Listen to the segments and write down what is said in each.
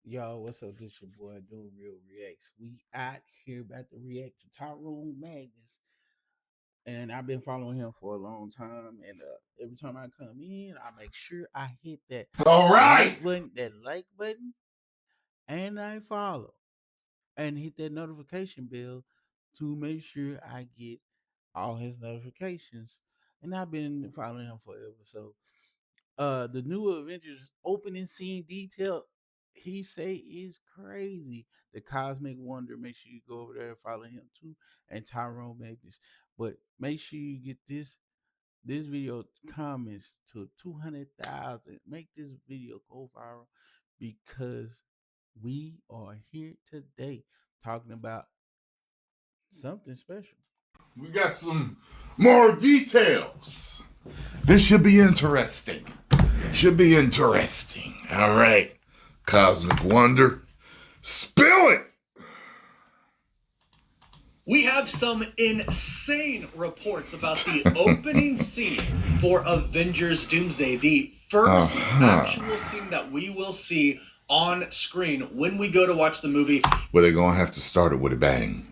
Yo, what's up? This your boy Doom Real Reacts. We out here about to react to Tyrone Magnus, and I've been following him for a long time. And every time I come in, I make sure I hit that All right. like button, and I follow, and hit that notification bell to make sure I get all his notifications. And I've been following him forever. So the new Avengers opening scene detail he say is crazy. The Cosmic Wonder. Make sure you go over there and follow him too, and Tyrone Magnus. But make sure you get this video comments to 200,000. Make this video go viral because we are here today talking about something special. We got some more details. This should be interesting. All right. Cosmic Wonder. Spill it. We have some insane reports about the opening scene for Avengers Doomsday, the first actual scene that we will see on screen when we go to watch the movie. Well, they're going to have to start it with a bang.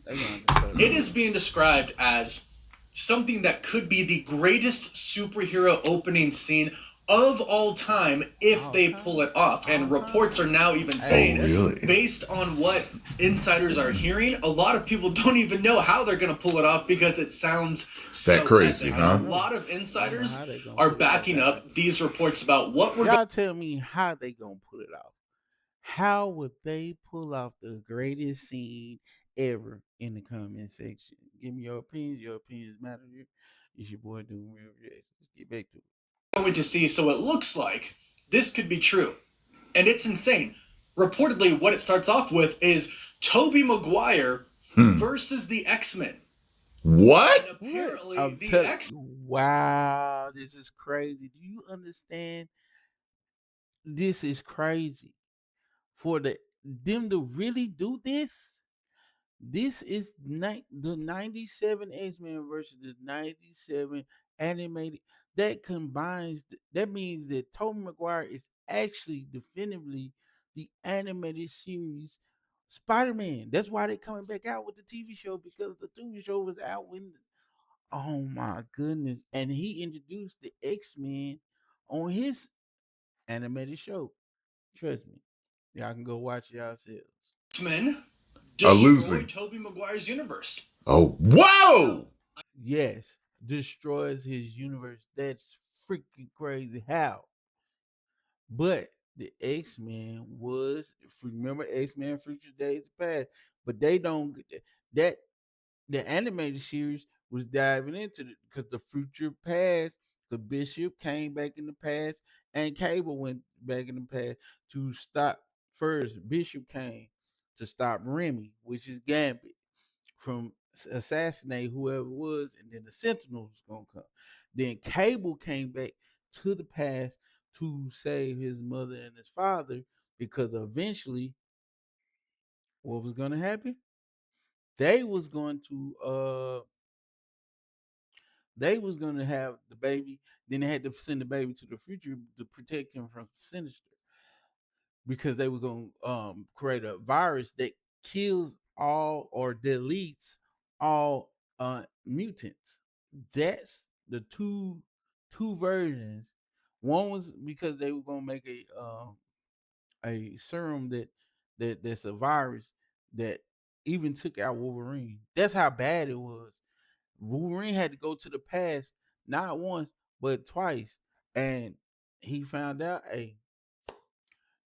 It is being described as something that could be the greatest superhero opening scene of all time if they pull it off. And reports are now even saying, based on what insiders are hearing, a lot of people don't even know how they're going to pull it off because it sounds so that crazy, epic. huh? And a lot of insiders are backing up these reports about what we're Y'all tell me how they gonna pull it off. How would they pull off the greatest scene ever in the comment section? Give me your opinions. Your opinions matter. It's your boy doing real reactions. Let's get back to it. going to see. So it looks like this could be true. And it's insane. Reportedly, what it starts off with is Tobey Maguire versus the X-Men. What? And apparently, the X-Men... Wow, this is crazy. Do you understand? This is crazy. For them to really do this, this is the 97 X-Men versus the 97 animated. That combines, that means that Tobey Maguire is actually definitively the animated series Spider-Man. That's why they're coming back out with the TV show, because the TV show was out when, oh my goodness. And he introduced the X-Men on his animated show. Trust me. Y'all can go watch it yourselves. X-Men destroyed Tobey Maguire's universe. Oh, whoa! Yes, destroys his universe. That's freaking crazy. How? But the X-Men was, remember X-Men Future Days Past, but they don't that the animated series was diving into it because the future past, the Bishop came back in the past and Cable went back in the past to stop. First Bishop came to stop Remy, which is Gambit, from assassinate whoever it was, and then the Sentinels was gonna come. Then Cable came back to the past to save his mother and his father, because eventually what was gonna happen? They was going to they was gonna have the baby. Then they had to send the baby to the future to protect him from Sinister, because they were gonna create a virus that kills all or deletes all mutants. That's the two versions. One was because they were gonna make a serum that's a virus that even took out Wolverine. That's how bad it was. Wolverine had to go to the past not once but twice, and he found out, hey,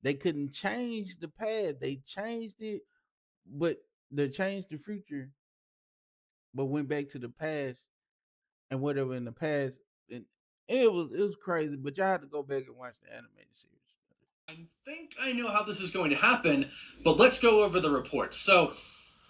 they couldn't change the past. They changed it, but they changed the future, but went back to the past and whatever in the past. And it was crazy. But y'all had to go back and watch the animated series. I think I know how this is going to happen, but let's go over the reports. So,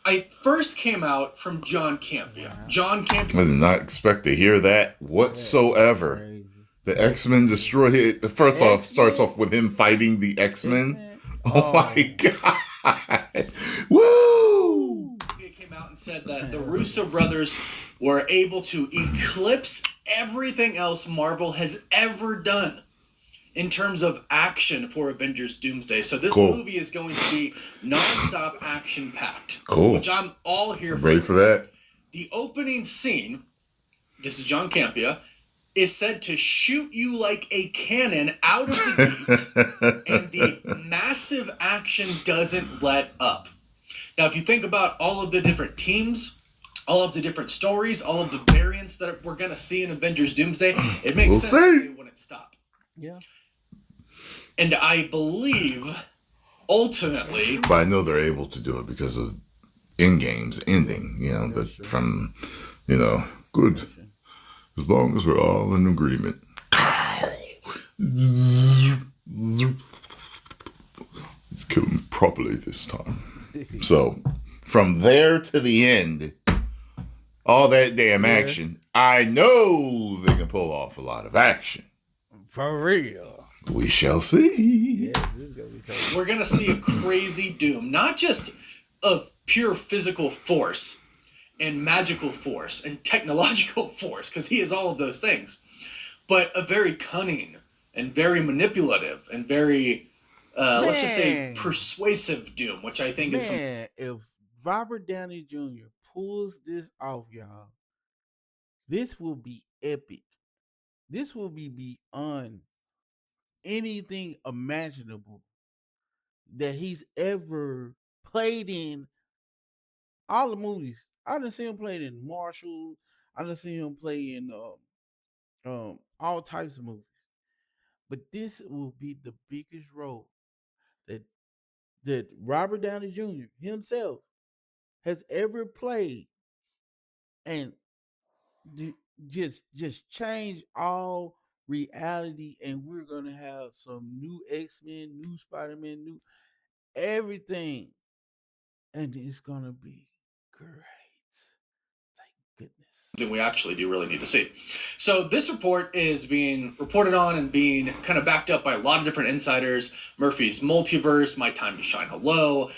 I first came out from John Campea. Wow. John Campea. I did not expect to hear that whatsoever. The X-Men destroyed it. First off, starts off with him fighting the X-Men. Oh my God. Woo! It came out and said that the Russo Brothers were able to eclipse everything else Marvel has ever done. in terms of action for Avengers Doomsday. So this movie is going to be non-stop action-packed. Cool. Which I'm all here for. Ready for that? The opening scene, this is John Campea, is said to shoot you like a cannon out of the gate, and the massive action doesn't let up. Now, if you think about all of the different teams, all of the different stories, all of the variants that we're going to see in Avengers Doomsday, it makes sense that they wouldn't stop. Yeah. And I believe, ultimately... But I know they're able to do it because of Endgame's ending, good. As long as we're all in agreement. Let's kill him properly this time. So, from there to the end, all that damn action, I know they can pull off a lot of action. For real. We shall see. Yeah, this is gonna be crazy. We're going to see a crazy Doom, not just of pure physical force and magical force and technological force, because he is all of those things, but a very cunning and very manipulative and very, let's just say, persuasive Doom, which I think is... if Robert Downey Jr. pulls this off, y'all, this will be epic. This will be beyond anything imaginable that he's ever played in all the movies. I done seen him play in Marshall. I done seen him play in all types of movies. But this will be the biggest role that Robert Downey Jr. himself has ever played, and just change all reality. And we're gonna have some new X-Men, new Spider-Man, new everything, and it's gonna be great. Goodness. That we actually do really need to see. So this report is being reported on and being kind of backed up by a lot of different insiders. Murphy's Multiverse, My Time to Shine Hello.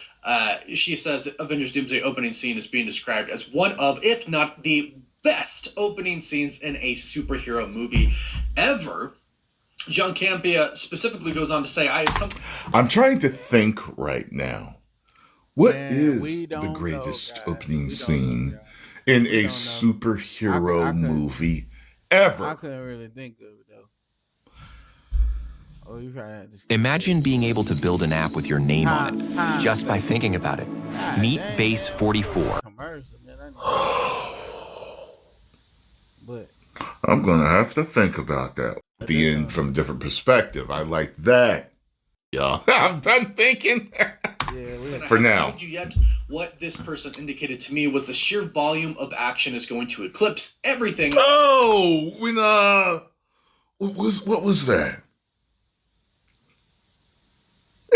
She says Avengers Doomsday opening scene is being described as one of, if not the best opening scenes in a superhero movie ever. John Campea specifically goes on to say, I'm trying to think right now. What is the greatest opening scene in a superhero movie ever? I couldn't really think of it, though. You probably had to... Imagine being able to build an app with your name on it, just by thinking about it. Meet Base 44. But I'm going to have to think about that. The end from a different perspective. I like that. Yeah, I'm done thinking. For now. Told you yet. What this person indicated to me was the sheer volume of action is going to eclipse everything. Oh, what was that?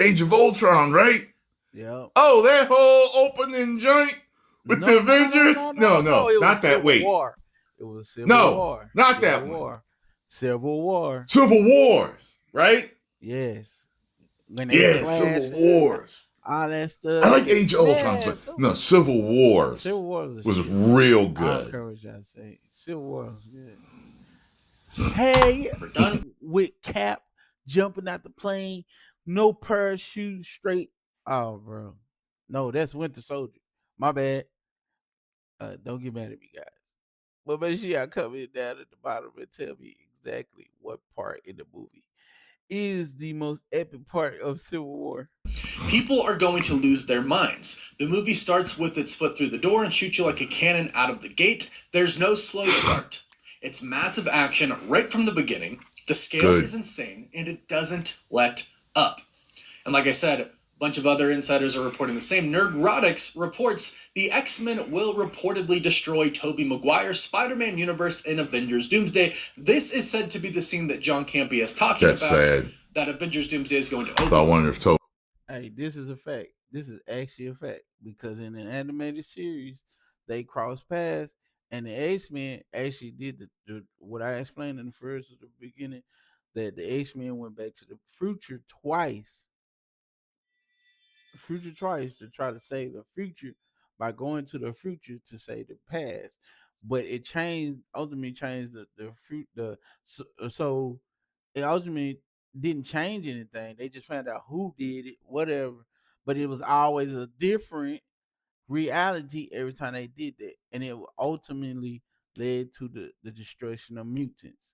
Age of Ultron, right? Yeah. Oh, that whole opening joint with the Avengers? No, not that. Wait. War. It was Civil War. Not that one. Civil War. Civil Wars, right? Yes. Civil Wars. All that stuff. I like Age of Ultron, but no, Civil Wars. Civil Wars was real good. I encourage y'all to say Civil War was good. Hey, we're done with Cap jumping out the plane, no parachute, straight. Oh, bro, no, that's Winter Soldier. My bad. Don't get mad at me, guys. But make sure y'all come in down at the bottom and tell me exactly what part in the movie is the most epic part of Civil War. People are going to lose their minds. The movie starts with its foot through the door and shoots you like a cannon out of the gate. There's no slow start. It's massive action right from the beginning. The scale is insane, and it doesn't let up. And like I said, a bunch of other insiders are reporting the same. Nerdrotics reports the X-Men will reportedly destroy Tobey Maguire's Spider-Man universe in Avengers Doomsday. This is said to be the scene that John Campea is talking about. Sad. That Avengers Doomsday is going to open. So I wonder if Tobey... Hey, this is a fact. This is actually a fact. Because in an animated series, they crossed paths, and the X-Men actually did what I explained in the beginning, that the X-Men went back to the future twice to try to save the future by going to the future to save the past. But it ultimately changed so it ultimately didn't change anything. They just found out who did it, whatever. But it was always a different reality every time they did that, and it ultimately led to the destruction of mutants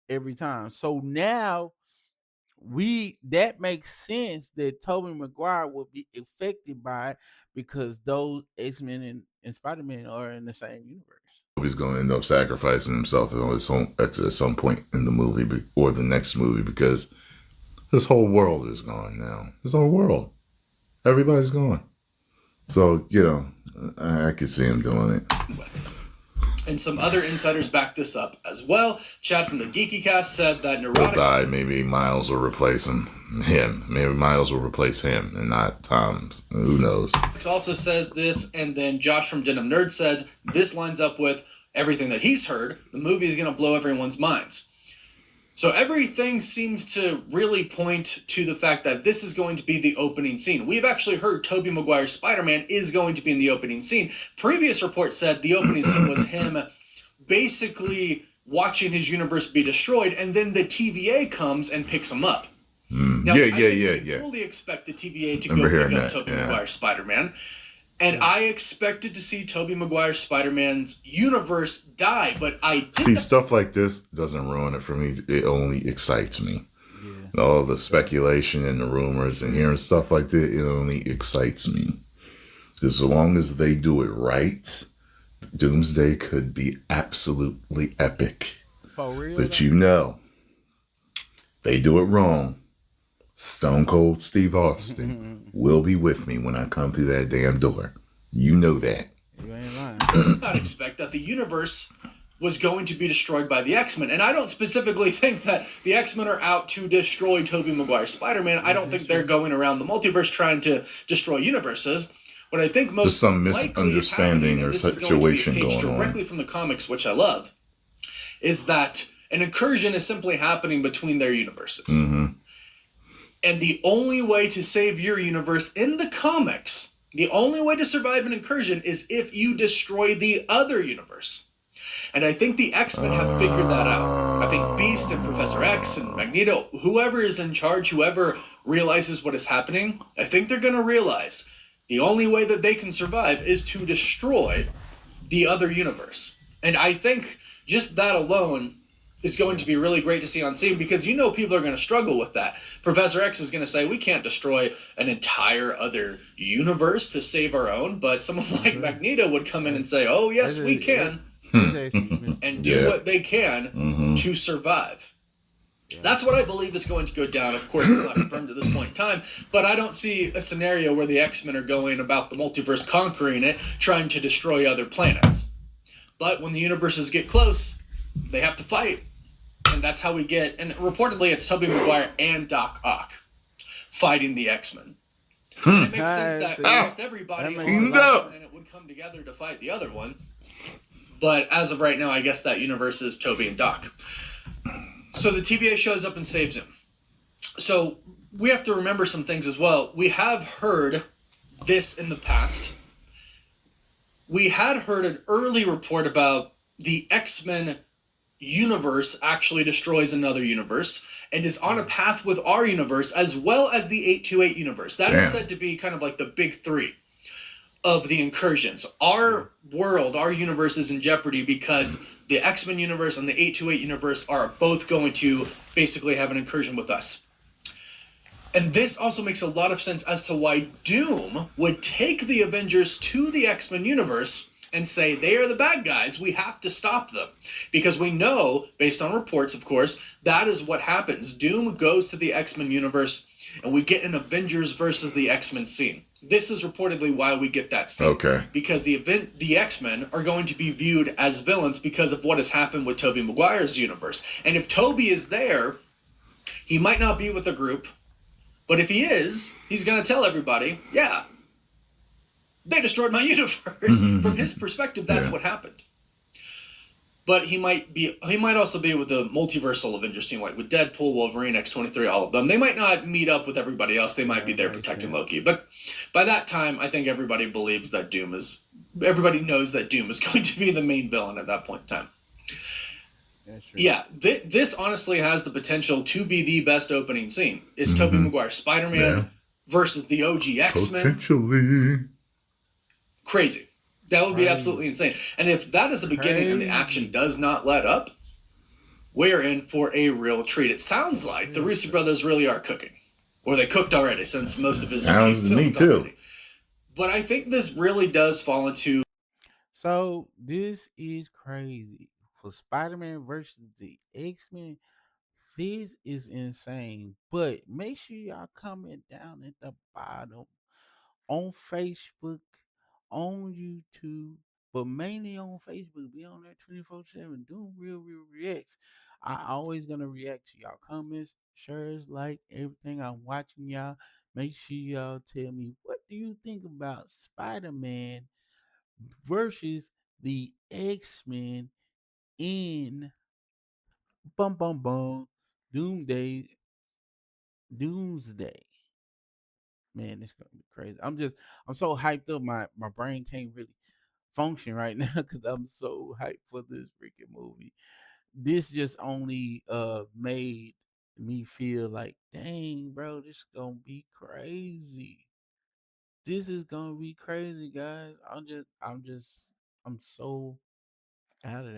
every time. So now that makes sense that Tobey Maguire will be affected by it because those X-Men and Spider-Man are in the same universe. He's going to end up sacrificing himself at some point in the movie or the next movie because this whole world is gone now. This whole world. Everybody's gone. So, I could see him doing it. And some other insiders back this up as well. Chad from the Geeky Cast said that He'll neurotic... die. Maybe Miles will replace him. Maybe Miles will replace him and not Tom. Who knows? Also says this, and then Josh from Denim Nerd said this lines up with everything that he's heard. The movie is going to blow everyone's minds. So everything seems to really point to the fact that this is going to be the opening scene. We've actually heard Tobey Maguire's Spider-Man is going to be in the opening scene. Previous reports said the opening scene was him basically watching his universe be destroyed, and then the TVA comes and picks him up. Now, I fully expect the TVA to go pick up Tobey Maguire's Spider-Man. And I expected to see Tobey Maguire's Spider-Man's universe die, but I didn't. See, stuff like this doesn't ruin it for me. It only excites me. Yeah. All the speculation and the rumors and hearing stuff like that, it only excites me. As long as they do it right, Doomsday could be absolutely epic. For real? But they do it wrong. Stone Cold Steve Austin will be with me when I come through that damn door. You know that. You ain't lying. I did not expect that the universe was going to be destroyed by the X-Men. And I don't specifically think that the X-Men are out to destroy Tobey Maguire's Spider-Man. I don't think they're going around the multiverse trying to destroy universes. What I think most There's some misunderstanding or situation going on. Directly from the comics, which I love, is that an incursion is simply happening between their universes. Mm-hmm. And the only way to save your universe in the comics, the only way to survive an incursion is if you destroy the other universe. And I think the X-Men have figured that out. I think Beast and Professor X and Magneto, whoever is in charge, whoever realizes what is happening, I think they're going to realize the only way that they can survive is to destroy the other universe. And I think just that alone is going to be really great to see on scene because people are going to struggle with that. Professor X is going to say, we can't destroy an entire other universe to save our own, but someone like Magneto would come in and say, oh, yes, we can, and do what they can to survive. Yeah. That's what I believe is going to go down. Of course, it's not confirmed at this point in time, but I don't see a scenario where the X-Men are going about the multiverse, conquering it, trying to destroy other planets. But when the universes get close, they have to fight. And that's how we get, and reportedly it's Tobey Maguire and Doc Ock fighting the X-Men. And it makes sense that almost everybody teamed up and it would come together to fight the other one. But as of right now, I guess that universe is Tobey and Doc. So the TVA shows up and saves him. So we have to remember some things as well. We have heard this in the past. We had heard an early report about the X-Men universe actually destroys another universe and is on a path with our universe as well as the 828 universe. That is said to be kind of like the big three of the incursions. Our world, our universe is in jeopardy because the X-Men universe and the 828 universe are both going to basically have an incursion with us. And this also makes a lot of sense as to why Doom would take the Avengers to the X-Men universe and say, they are the bad guys, we have to stop them. Because we know, based on reports, of course, that is what happens. Doom goes to the X-Men universe, and we get an Avengers versus the X-Men scene. This is reportedly why we get that scene. Okay. Because the X-Men are going to be viewed as villains because of what has happened with Tobey Maguire's universe. And if Tobey is there, he might not be with the group, but if he is, he's going to tell everybody, yeah, they destroyed my universe. From his perspective, that's what happened. But he might also be with the multiversal Avengers team, like with Deadpool, Wolverine, X-23, all of them. They might not meet up with everybody else. They might be there protecting Loki. But by that time, I think everybody believes that everybody knows that Doom is going to be the main villain at that point in time. Yeah, this honestly has the potential to be the best opening scene. It's Tobey Maguire Spider-Man versus the OG X-Men. Potentially. Crazy. That would be absolutely insane. And if that is the beginning and the action does not let up, we're in for a real treat. It sounds like the Russo Brothers really are cooking. Or they cooked already, since most of it sounds to me too. Already. But I think this really does fall into... So this is crazy. For Spider-Man versus the X-Men, this is insane. But make sure y'all comment down at the bottom on Facebook, on YouTube, but mainly on Facebook. Be on there 24/7. Doing real reacts. I always gonna react to y'all comments, shares, like everything. I'm watching y'all. Make sure y'all tell me, what do you think about Spider-Man versus the X-Men in Doomsday. Man, it's gonna be crazy. I'm so hyped up. My brain can't really function right now because I'm so hyped for this freaking movie. This just only made me feel like, dang, bro, this is gonna be crazy. This is gonna be crazy, guys. I'm so out of there.